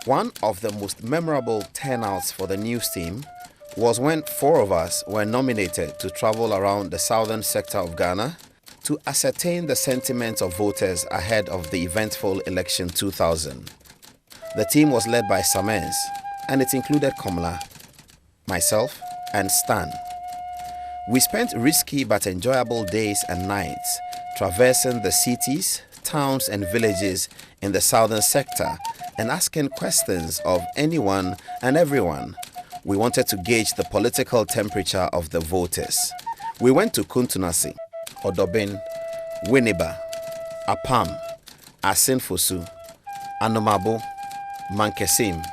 One of the most memorable turnouts for the news team was when 4 of us were nominated to travel around the southern sector of Ghana to ascertain the sentiments of voters ahead of the eventful election 2000. The team was led by Samens, and it included Komla, myself, and Stan. We spent risky but enjoyable days and nights traversing the cities, towns, and villages in the southern sector and asking questions of anyone and everyone. We wanted to gauge the political temperature of the voters. We went to Kuntunasi, Odobin, Winneba, Apam, Asinfosu, Anomabo, Mankesim,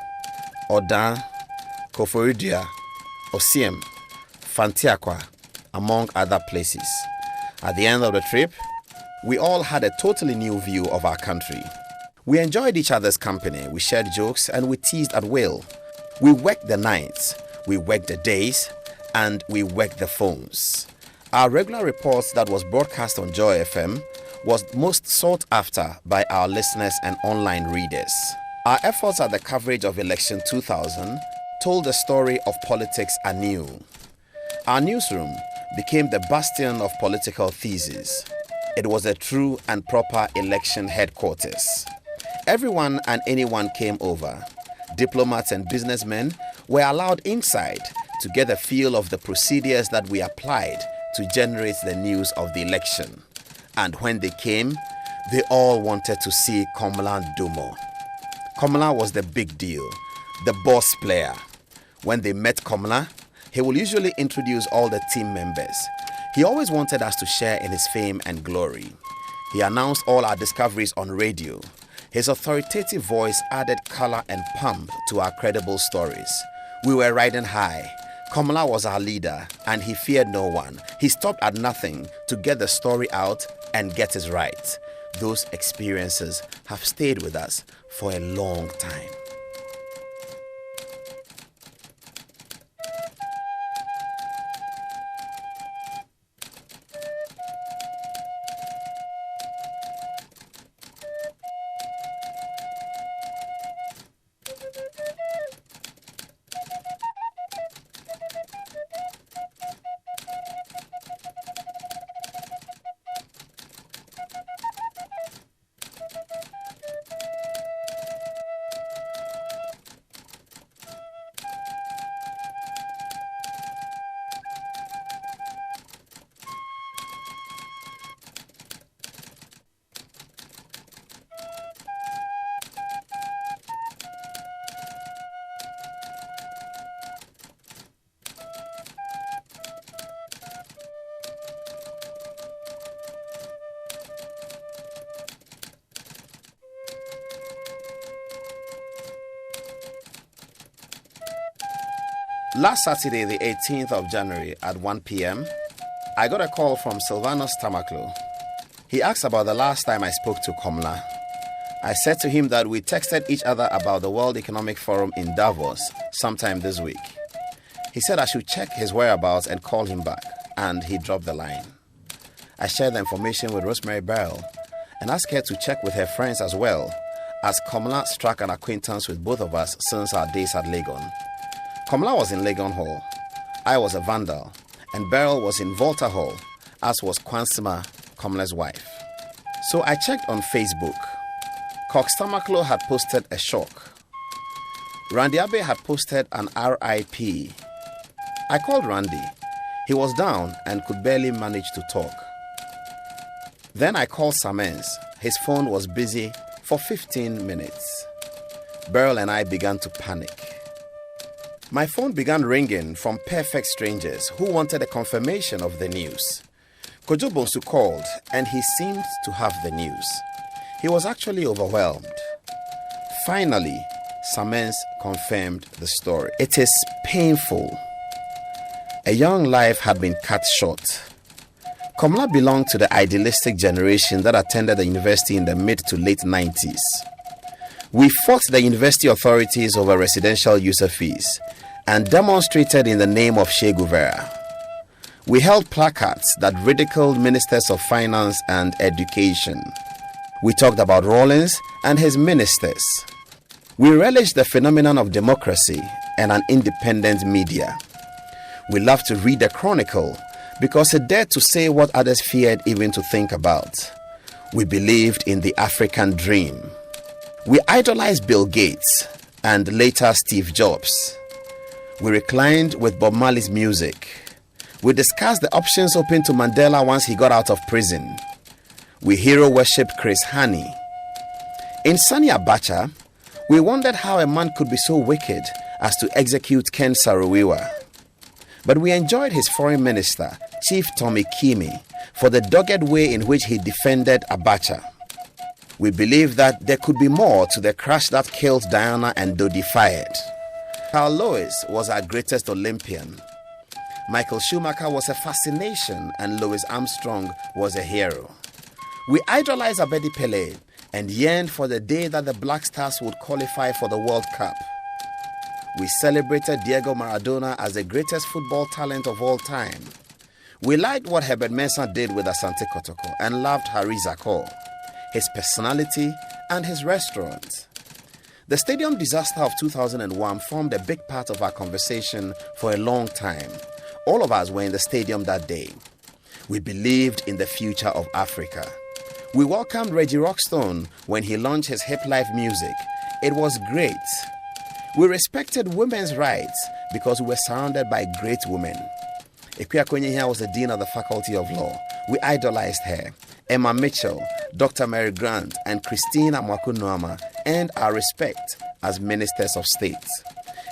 Odan, Koforidua, Osiem, Fantiakwa, among other places. At the end of the trip, we all had a totally new view of our country. We enjoyed each other's company, we shared jokes, and we teased at will. We worked the nights, we worked the days, and we worked the phones. Our regular reports that was broadcast on Joy FM was most sought after by our listeners and online readers. Our efforts at the coverage of election 2000 told the story of politics anew. Our newsroom became the bastion of political theses. It was a true and proper election headquarters. Everyone and anyone came over. Diplomats and businessmen were allowed inside to get a feel of the procedures that we applied to generate the news of the election. And when they came, they all wanted to see Komla Dumor. Komla was the big deal, the boss player. When they met Komla, he will usually introduce all the team members. He always wanted us to share in his fame and glory. He announced all our discoveries on radio. His authoritative voice added color and pump to our credible stories. We were riding high. Komla was our leader, and he feared no one. He stopped at nothing to get the story out and get it right. Those experiences have stayed with us for a long time. Last Saturday, the 18th of January at 1 p.m., I got a call from Silvanus Tamaklo. He asked about the last time I spoke to Komla. I said to him that we texted each other about the World Economic Forum in Davos sometime this week. He said I should check his whereabouts and call him back, and he dropped the line. I shared the information with Rosemary Beryl and asked her to check with her friends as well, as Komla struck an acquaintance with both of us since our days at Legon. Komla was in Legon Hall, I was a vandal, and Beryl was in Volta Hall, as was Kwansima, Komla's wife. So I checked on Facebook. Cox Tamaklo had posted a shock. Randy Abe had posted an RIP. I called Randy. He was down and could barely manage to talk. Then I called Samens. His phone was busy for 15 minutes. Beryl and I began to panic. My phone began ringing from perfect strangers who wanted a confirmation of the news. Kojo Bonsu called, and he seemed to have the news. He was actually overwhelmed. Finally, Samens confirmed the story. It is painful. A young life had been cut short. Komla belonged to the idealistic generation that attended the university in the mid to late 90s. We fought the university authorities over residential user fees and demonstrated in the name of Che Guevara. We held placards that ridiculed ministers of finance and education. We talked about Rawlings and his ministers. We relish the phenomenon of democracy and an independent media. We love to read the Chronicle because it dared to say what others feared even to think about. We believed in the African dream. We idolized Bill Gates and later Steve Jobs. We reclined with Bob Marley's music. We discussed the options open to Mandela once he got out of prison. We hero worshipped Chris Hani. In Sani Abacha, we wondered how a man could be so wicked as to execute Ken Saro-Wiwa. But we enjoyed his foreign minister, Chief Tommy Kimi, for the dogged way in which he defended Abacha. We believed that there could be more to the crash that killed Diana and Dodi Fayed. Carl Lewis was our greatest Olympian. Michael Schumacher was a fascination and Louis Armstrong was a hero. We idolized Abedi Pele and yearned for the day that the Black Stars would qualify for the World Cup. We celebrated Diego Maradona as the greatest football talent of all time. We liked what Herbert Mensah did with Asante Kotoko and loved Harry Zakor, his personality and his restaurant. The stadium disaster of 2001 formed a big part of our conversation for a long time. All of us were in the stadium that day. We believed in the future of Africa. We welcomed Reggie Rockstone when he launched his hip life music. It was great. We respected women's rights because we were surrounded by great women. Ekuya Kwenyehiya was the Dean of the Faculty of Law. We idolized her. Emma Mitchell, Dr. Mary Grant, and Christina Mwakunuama earned our respect as ministers of state.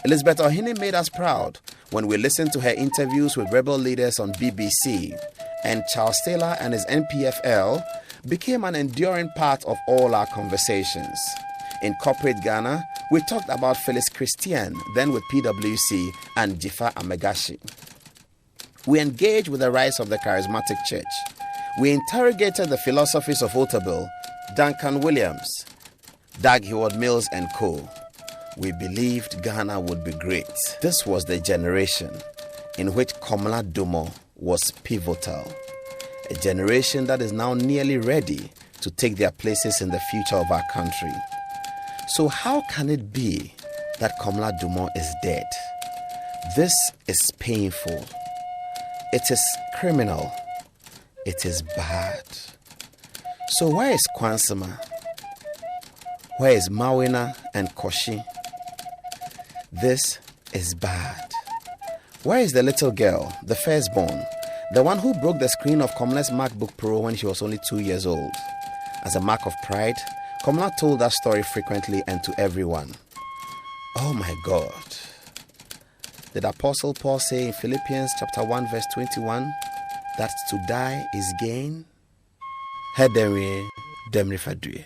Elizabeth Ohene made us proud when we listened to her interviews with rebel leaders on BBC, and Charles Taylor and his NPFL became an enduring part of all our conversations. In corporate Ghana, we talked about Phyllis Christian, then with PwC, and Jifa Amegashi. We engaged with the rise of the charismatic church. We interrogated the philosophies of Otabil, Duncan Williams, Dag Heward-Mills and co. We believed Ghana would be great. This was the generation in which Komla Dumor was pivotal. A generation that is now nearly ready to take their places in the future of our country. So how can it be that Komla Dumor is dead? This is painful. It is criminal. It is bad. So where is Kwansima? Where is Mawina and Koshi? This is bad. Where is the little girl, the firstborn, the one who broke the screen of Komla's MacBook Pro when she was only 2 years old? As a mark of pride, Komla told that story frequently and to everyone. Oh my God. Did Apostle Paul say in Philippians chapter 1 verse 21 that to die is gain? Hedemwe demrifadue.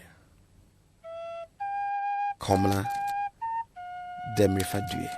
Komla demrifadue.